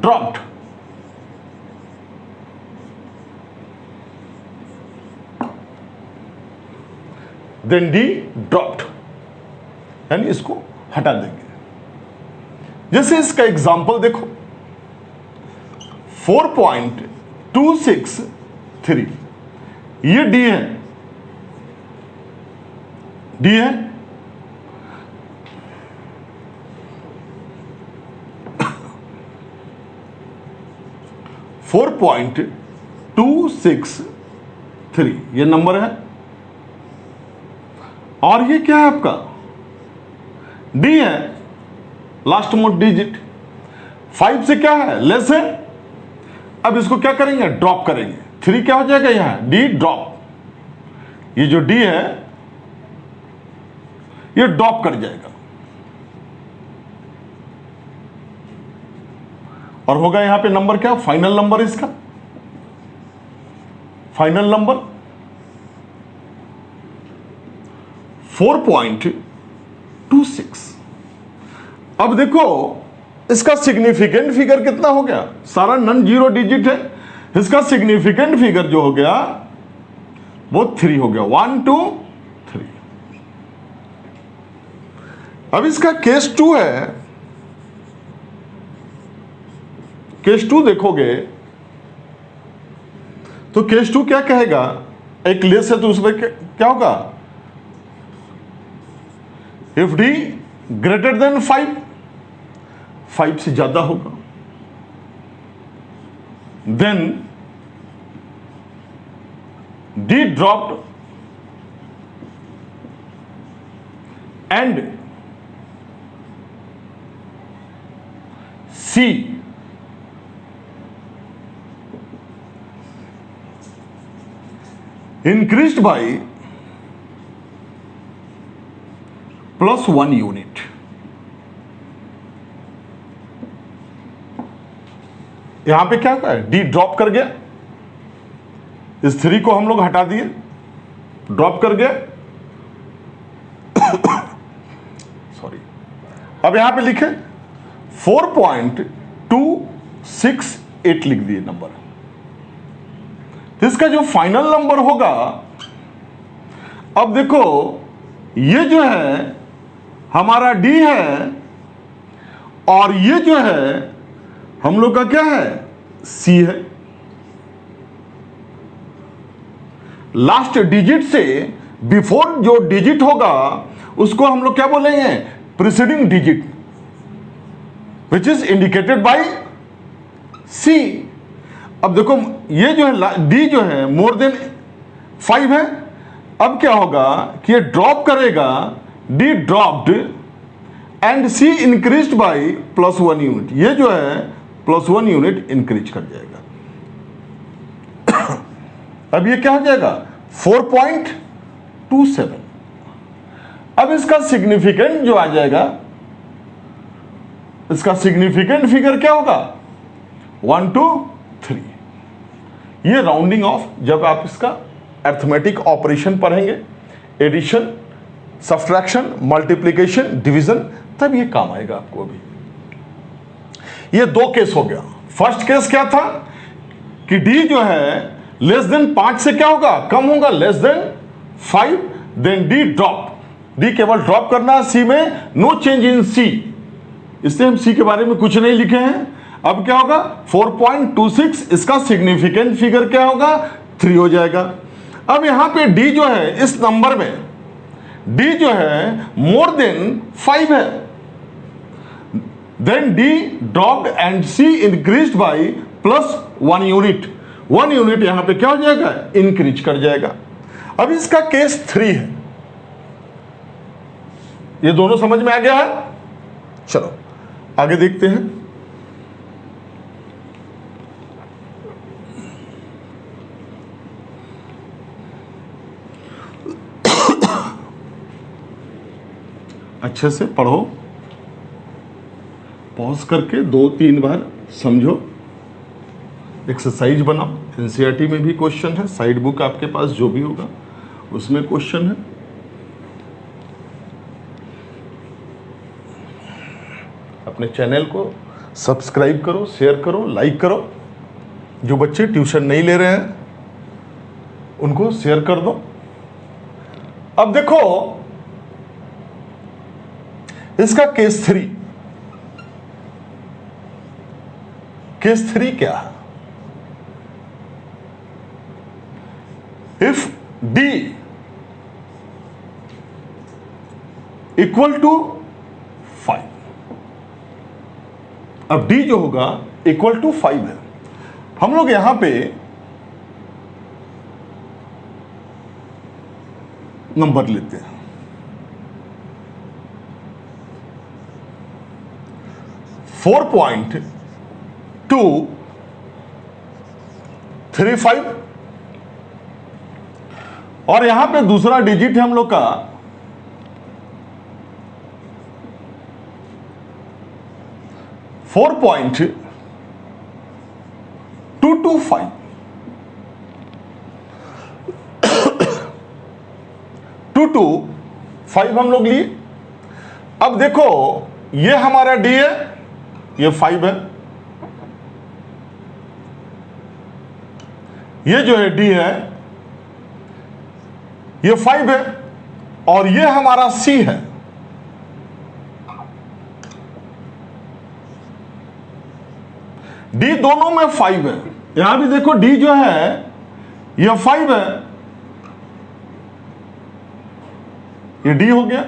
dropped, then D dropped, यानी इसको हटा देंगे। जैसे इसका एग्जाम्पल देखो 4.263, ये D है, D है, 4.263 ये नंबर है, और ये क्या है आपका D है, लास्ट मोस्ट डिजिट 5 से क्या है लेस है। अब इसको क्या करेंगे, ड्रॉप करेंगे, 3 क्या हो जाएगा यहां D ड्रॉप, ये जो D है ये ड्रॉप कर जाएगा और होगा यहां पे नंबर क्या, फाइनल नंबर, इसका फाइनल नंबर 4.26। अब देखो इसका सिग्निफिकेंट फिगर कितना हो गया, सारा नॉन जीरो डिजिट है, इसका सिग्निफिकेंट फिगर जो हो गया वो 3 हो गया, 1 2 3। अब इसका केस 2 है, केस 2 देखोगे तो केस 2 क्या कहेगा, एक लेस है तो उसमें क्या होगा, इफ D ग्रेटर देन 5 से ज्यादा होगा, then D dropped and C increased by +1 unit. यहां पे क्या है, D ड्रॉप कर गया, इस 3 को हम लोग हटा दिए, ड्रॉप कर गया सॉरी। अब यहां पे लिखे 4.268 लिख दिए नंबर। इसका जो फाइनल नंबर होगा, अब देखो ये जो है हमारा D है और ये जो है हम लोग का क्या है, C है। लास्ट डिजिट से बिफोर जो डिजिट होगा उसको हम लोग क्या बोलेंगे, preceding digit, which is indicated by C। अब देखो ये जो है D जो है मोर देन 5 है, अब क्या होगा कि ये ड्रॉप करेगा, D dropped and C increased by +1 unit, ये जो है +1 यूनिट इंक्रीज कर जाएगा। अब ये क्या हो जाएगा 4.27। अब इसका सिग्निफिकेंट जो आ जाएगा, इसका सिग्निफिकेंट फिगर क्या होगा 1 2 3। ये राउंडिंग ऑफ, जब आप इसका अर्थमेटिक ऑपरेशन पढ़ेंगे, एडिशन, सब्ट्रैक्शन, मल्टीप्लिकेशन, डिवीजन, तब ये काम आएगा आपको। अभी ये 2 केस हो गया। फर्स्ट केस क्या था कि D जो है लेस देन 5 से क्या होगा, कम होगा, less than 5, then D drop, D केवल ड्रॉप करना, C में नो चेंज इन C, इसलिए हम C के बारे में कुछ नहीं लिखे हैं। अब क्या होगा 4.26, इसका सिग्निफिकेंट फिगर क्या होगा 3 हो जाएगा। अब यहां पे D जो है, इस नंबर में D जो है मोर देन 5 है, then D dropped and C increased by +1 unit, 1 unit यहां पे क्या हो जाएगा, इंक्रीज कर जाएगा। अब इसका केस 3 है। ये दोनों समझ में आ गया है, चलो आगे देखते हैं। अच्छे से पढ़ो, पॉज करके 2-3 बार समझो, एक्सरसाइज बनाओ। एनसीईआरटी में भी क्वेश्चन है, साइड बुक आपके पास जो भी होगा उसमें क्वेश्चन है। अपने चैनल को सब्सक्राइब करो, शेयर करो, लाइक करो। जो बच्चे ट्यूशन नहीं ले रहे हैं उनको शेयर कर दो। अब देखो इसका केस 3 क्या है? इफ D इक्वल टू 5, अब D जो होगा इक्वल टू 5 है। हम लोग यहां पे नंबर लेते हैं। 4.235 और यहां पे दूसरा डिजिट है हम लोग का 4.225। 225 हम लोग लिए। अब देखो ये हमारा D है, ये 5 है, ये जो है D है ये 5 है, और ये हमारा C है। D दोनों में 5 है। यहां भी देखो D जो है ये 5 है, ये D हो गया।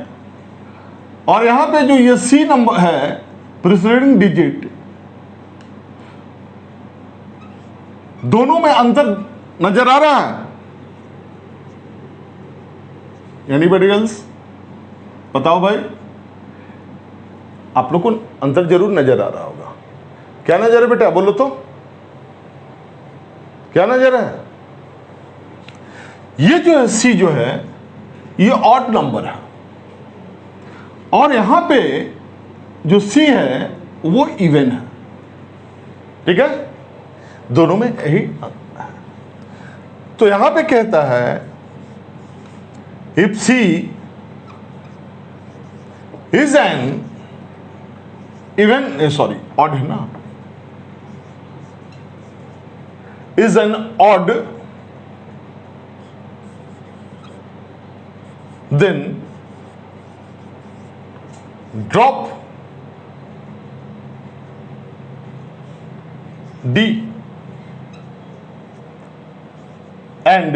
और यहां पे जो ये C नंबर है प्रीसीडिंग डिजिट, दोनों में अंतर नजर आ रहा है? Anybody else? बताओ भाई, आप लोग को अंतर जरूर नजर आ रहा होगा। क्या नजर है बेटा, बोलो तो क्या नजर है? ये जो है C जो है ये ऑड नंबर है, और यहां पे जो C है वो इवन है। ठीक है, दोनों में यही अंतर है। तो यहां पे कहता है if C is an even, sorry odd है ना, is an odd, then drop D and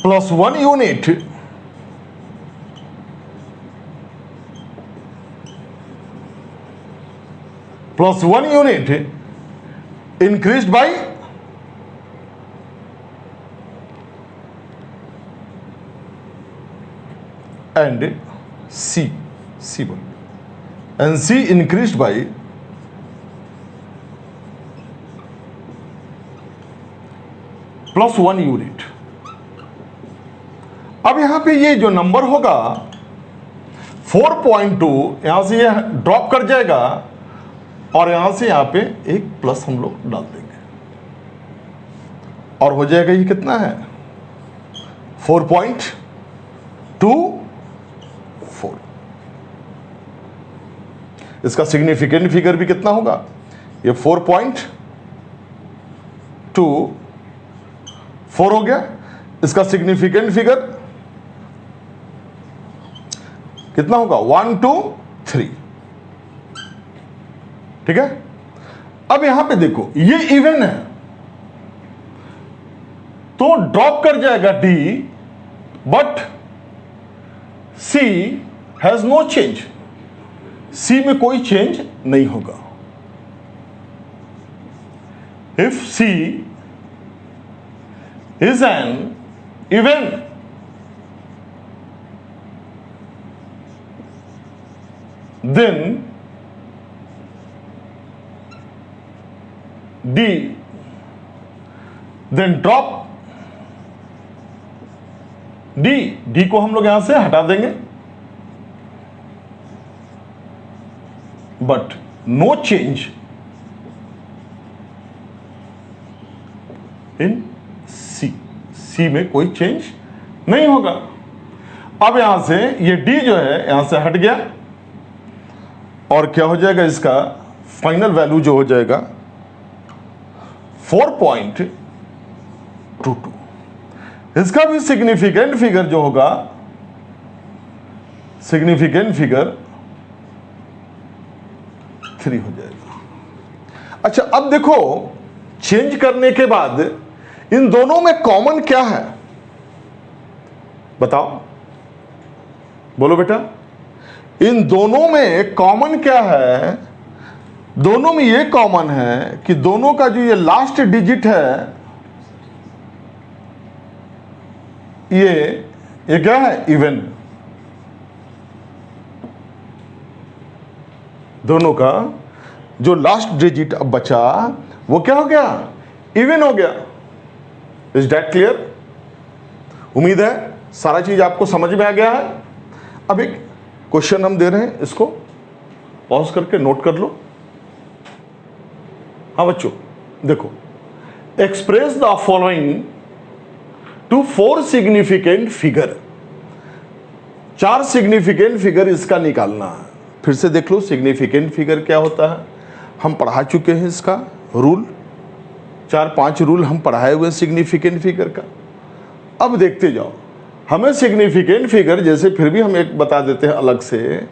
plus 1 unit increased by and C1 and C increased by +1 unit. अब यहां पे ये जो नंबर होगा 4.2, यहां से ये ड्रॉप कर जाएगा और यहां से यहां पे एक प्लस हम लोग डाल देंगे और हो जाएगा ये कितना है 4.24। इसका सिग्निफिकेंट फिगर भी कितना होगा, ये 4.24 हो गया। इसका सिग्निफिकेंट फिगर कितना होगा 1 2 3। ठीक है, अब यहां पे देखो ये इवन है तो ड्रॉप कर जाएगा D, but C has no change, C में कोई चेंज नहीं होगा। If C is an even, then D, then drop D को हम लोग यहां से हटा देंगे, but no change in C में कोई चेंज नहीं होगा। अब यहां से ये D जो है यहां से हट गया और क्या हो जाएगा इसका फाइनल वैल्यू जो हो जाएगा 4.22। इसका भी सिग्निफिकेंट फिगर जो होगा, सिग्निफिकेंट फिगर 3 हो जाएगा। अच्छा, अब देखो चेंज करने के बाद इन दोनों में कॉमन क्या है, बताओ, बोलो बेटा। इन दोनों में कॉमन क्या है? दोनों में ये कॉमन है कि दोनों का जो ये लास्ट डिजिट है, ये क्या है? इवन। दोनों का जो लास्ट डिजिट अब बचा वो क्या हो गया? इवन हो गया। Is that clear? उम्मीद है सारा चीज आपको समझ में आ गया है। अब एक क्वेश्चन हम दे रहे हैं, इसको पॉज करके नोट कर लो। हाँ बच्चों देखो, express the following to 4 significant figure. 4 significant figure इसका निकालना है। फिर से देख लो सिग्निफिकेंट फिगर क्या होता है, हम पढ़ा चुके हैं इसका रूल, 4-5 रूल हम पढ़ाए हुए सिग्निफिकेंट फिगर का। अब देखते जाओ, हमें सिग्निफिकेंट फिगर जैसे फिर भी हम एक बता देते हैं अलग से,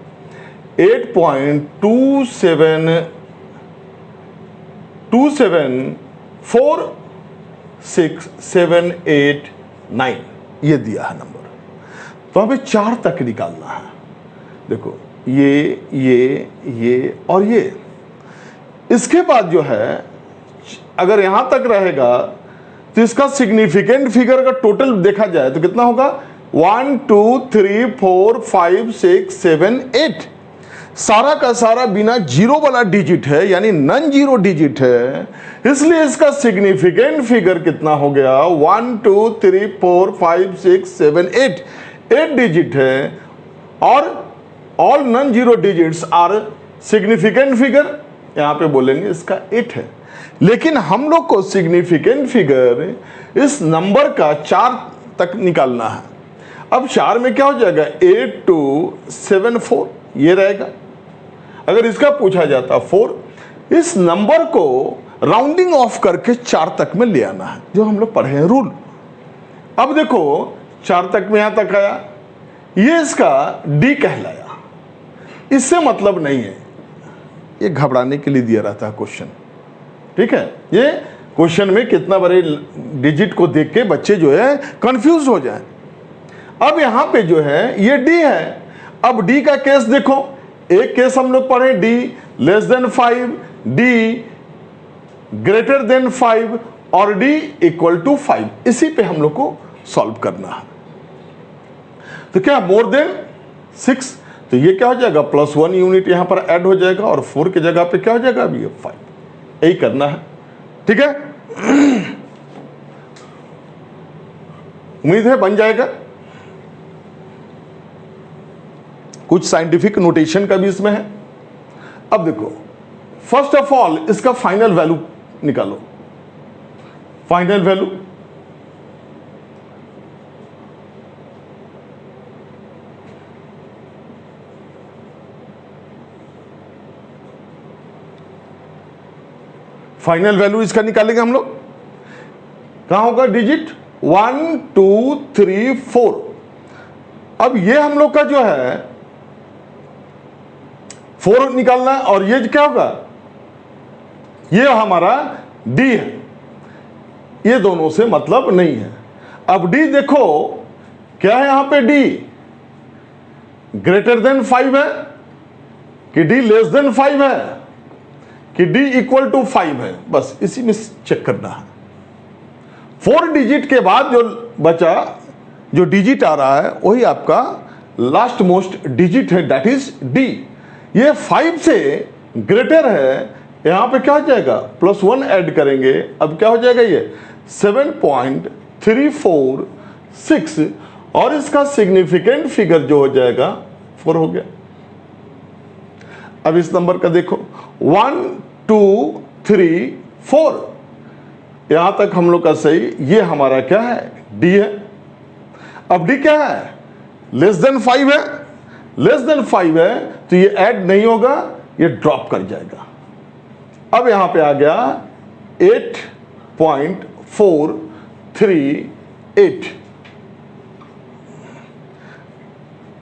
8.2746789 ये दिया है नंबर। तो हमें 4 तक निकालना है। देखो ये और ये, इसके बाद जो है अगर यहां तक रहेगा तो इसका सिग्निफिकेंट फिगर का टोटल देखा जाए तो कितना होगा? 1 2 3 4 5 6 7 8। सारा का सारा बिना जीरो वाला डिजिट है, यानी नॉन जीरो डिजिट है, इसलिए इसका सिग्निफिकेंट फिगर कितना हो गया? 1 2 3 4 5 6 7 8 8 डिजिट है। और all non zero digits are significant figure, यहां पे बोलेंगे इसका 8 है। लेकिन हम लोग को सिग्निफिकेंट फिगर इस नंबर का 4 तक निकालना है। अब 4 में क्या हो जाएगा? 8274 ये रहेगा। अगर इसका पूछा जाता 4, इस नंबर को राउंडिंग ऑफ करके 4 तक में ले आना है, जो हम लोग पढ़े हैं रूल। अब देखो 4 तक में यहां तक आया, ये इसका डी कहलाया। इससे मतलब नहीं है, ये घबराने के लिए दिया रहता है क्वेश्चन, ठीक है? ये क्वेश्चन में कितना बड़े डिजिट को देख के बच्चे जो है कंफ्यूज हो जाए। अब यहां पे जो है ये डी है। अब डी का केस देखो, एक केस हम लोग पढ़े D less than 5, D greater than 5 और डी इक्वल टू 5। इसी पे हम लोग को सॉल्व करना है। तो क्या मोर देन 6, तो ये क्या हो जाएगा? +1 यूनिट यहां पर ऐड हो जाएगा और 4 की जगह पे क्या हो जाएगा? अभी 5। यही करना है, ठीक है? उम्मीद है बन जाएगा। कुछ साइंटिफिक नोटेशन का भी इसमें है। अब देखो, फर्स्ट ऑफ ऑल इसका फाइनल वैल्यू निकालो। फाइनल वैल्यू फाइनल वैल्यू इसका निकालेंगे हम लोग। कहां होगा डिजिट? 1 2 3 4। अब ये हम लोग का जो है 4 निकालना है और ये क्या होगा? ये हमारा डी है। ये दोनों से मतलब नहीं है। अब डी देखो क्या है यहां पे? डी ग्रेटर देन 5 है कि डी लेस देन 5 है कि डी इक्वल टू 5 है? बस इसी में चेक करना है। 4 डिजिट के बाद जो बचा, जो डिजिट आ रहा है वही आपका लास्ट मोस्ट डिजिट है, दैट इज डी। ये 5 से ग्रेटर है, यहां पे क्या हो जाएगा? +1 ऐड करेंगे। अब क्या हो जाएगा? ये 7.346 और इसका सिग्निफिकेंट फिगर जो हो जाएगा 4 हो गया। अब इस नंबर का देखो 1 2 3 4, यहां तक हम लोग का सही। ये हमारा क्या है? डी है। अब डी क्या है? लेस देन 5 है। लेस देन 5 है तो ये ऐड नहीं होगा, ये ड्रॉप कर जाएगा। अब यहां पे आ गया 8.438।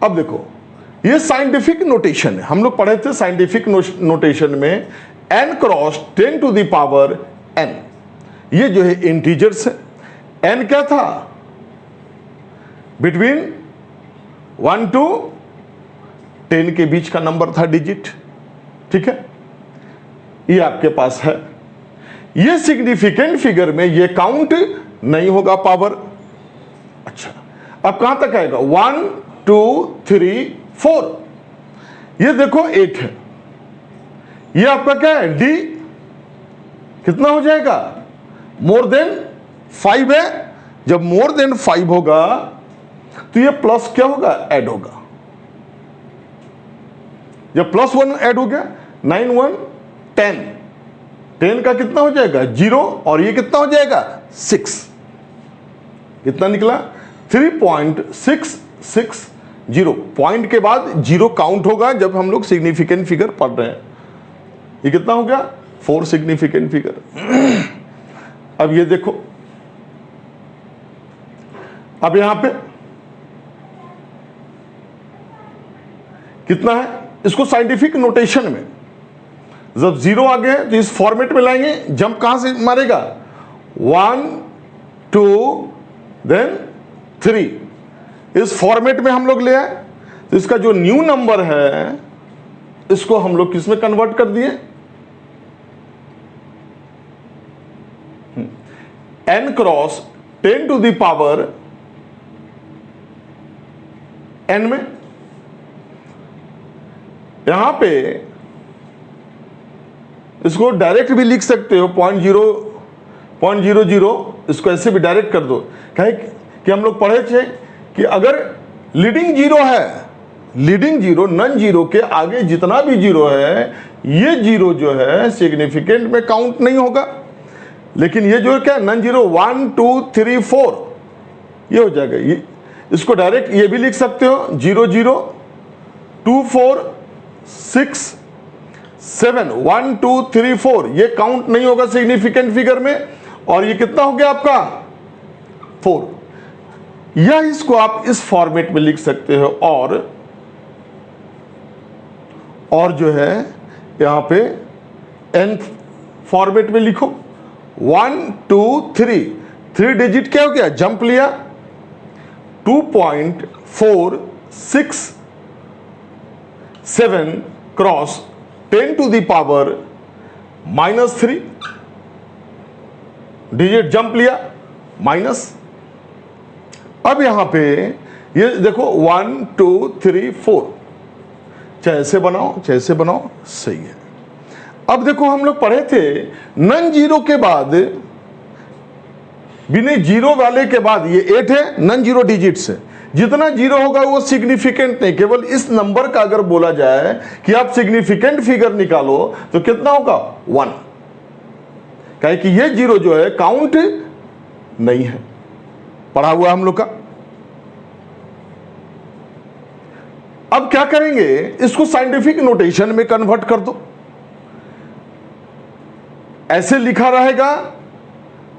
अब देखो ये साइंटिफिक नोटेशन है, हम लोग पढ़े थे साइंटिफिक नोटेशन में n cross 10 to the power n, ये जो है इंटीजर्स है। n क्या था? बिटवीन 1 to 10 के बीच का नंबर था, डिजिट, ठीक है। ये आपके पास है। ये सिग्निफिकेंट फिगर में ये काउंट नहीं होगा पावर। अच्छा, अब कहां तक आएगा? 1 2 3 4। ये देखो 8 है, ये आपका क्या है? डी कितना हो जाएगा? मोर देन 5 है। जब मोर देन 5 होगा तो ये प्लस क्या होगा? ऐड होगा। जब +1 ऐड हो गया, 9 1 10, 10 का कितना हो जाएगा? 0, और ये कितना हो जाएगा? 6। कितना निकला? 3.660। पॉइंट के बाद 0 काउंट होगा जब हम लोग सिग्निफिकेंट फिगर पढ़ रहे हैं। ये कितना हो गया? 4 सिग्निफिकेंट फिगर। अब ये देखो, अब यहां पे कितना है? इसको साइंटिफिक नोटेशन में जब 0 आ गए तो इस फॉर्मेट में लाएंगे। जंप कहां से मारेगा? 1 2 देन 3। इस फॉर्मेट में हम लोग ले आए तो इसका जो न्यू नंबर है इसको हम लोग किस में कन्वर्ट कर दिए? n cross 10 to the power n में। यहां पे इसको डायरेक्ट भी लिख सकते हो, 0.00, इसको ऐसे भी डायरेक्ट कर दो। कहे कि हम लोग पढ़े थे कि अगर लीडिंग जीरो है, लीडिंग जीरो, नन जीरो के आगे जितना भी जीरो है, ये जीरो जो है सिग्निफिकेंट में काउंट नहीं होगा। लेकिन ये जो है क्या? नन जीरो 1 2 3 4 ये हो जाएगा। ये इसको डायरेक्ट ये भी लिख सकते हो, 0 0 2 4 6 7 1 2 3 4 ये काउंट नहीं होगा सिग्निफिकेंट फिगर में। और ये कितना हो गया आपका? 4। या इसको आप इस फॉर्मेट में लिख सकते हो, और जो है यहां पे n फॉर्मेट में लिखो। 1 2 3 डिजिट क्या हो गया? जंप लिया। 2.467 cross 10 to the power -3, digit jump लिया, माइनस। अब यहां पे ये देखो 1 2 3 4, चाहे ऐसे बनाओ चाहे ऐसे बनाओ, सही है। अब देखो हम लोग पढ़े थे नन जीरो के बाद, बिना जीरो वाले के बाद ये 8 है, नन जीरो डिजिट्स है। जितना जीरो होगा वो सिग्निफिकेंट नहीं। केवल इस नंबर का अगर बोला जाए कि आप सिग्निफिकेंट फिगर निकालो तो कितना होगा? 1। कहे कि ये जीरो जो है काउंट नहीं है, पढ़ा हुआ हम लोग का। अब क्या करेंगे? इसको साइंटिफिक नोटेशन में कन्वर्ट कर दो। ऐसे लिखा रहेगा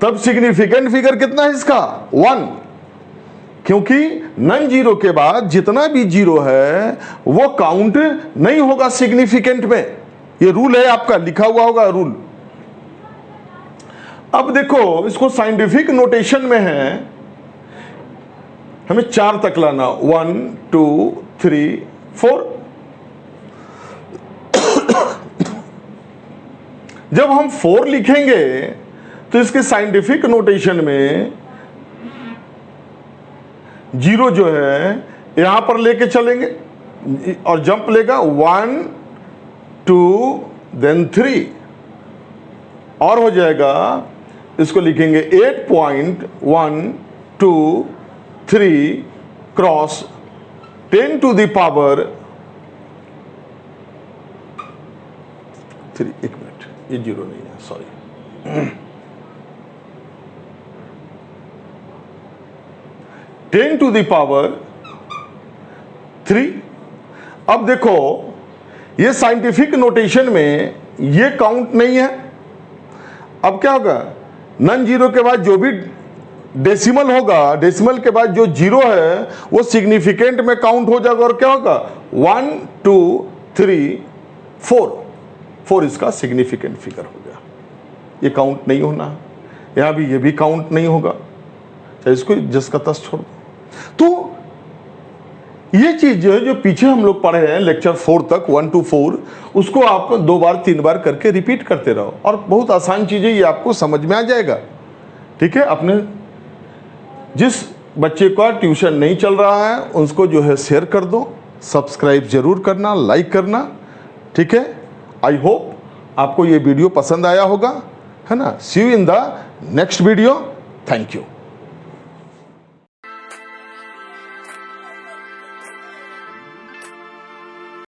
तब सिग्निफिकेंट फिगर कितना है इसका? 1। क्योंकि नन जीरो के बाद जितना भी जीरो है वो काउंट नहीं होगा सिग्निफिकेंट में। ये रूल है आपका, लिखा हुआ होगा रूल। अब देखो इसको साइंटिफिक नोटेशन में है, हमें 4 तक लाना। 1 2 3 4। जब हम 4 लिखेंगे तो इसके साइंटिफिक नोटेशन में जीरो जो है यहां पर लेके चलेंगे और जंप लेगा 1 2 देन 3, और हो जाएगा। इसको लिखेंगे 8.123 क्रॉस 10 टू द पावर 3। एक मिनट, ये जीरो नहीं है, सॉरी। 10 to the power 3। अब देखो ये साइंटिफिक नोटेशन में ये काउंट नहीं है। अब क्या होगा, नॉन जीरो के बाद जो भी डेसिमल होगा, डेसिमल के बाद जो जीरो है वो सिग्निफिकेंट में काउंट हो जाएगा और क्या होगा 1 2 3 4, 4 इसका सिग्निफिकेंट फिगर हो गया। ये काउंट नहीं होना है, यहां भी ये भी काउंट नहीं होगा, चाहे इसको जस का तस छोड़ दो। तो ये चीज जो है, जो पीछे हम लोग पढ़े हैं लेक्चर 4 तक 1 to 4, उसको आप 2 बार 3 बार करके रिपीट करते रहो और बहुत आसान चीजें ये आपको समझ में आ जाएगा। ठीक है, अपने जिस बच्चे का ट्यूशन नहीं चल रहा है उसको जो है शेयर कर दो, सब्सक्राइब जरूर करना, लाइक करना। ठीक है, आई होप आपको ये वीडियो पसंद आया होगा, है ना। See you in the next video, thank you.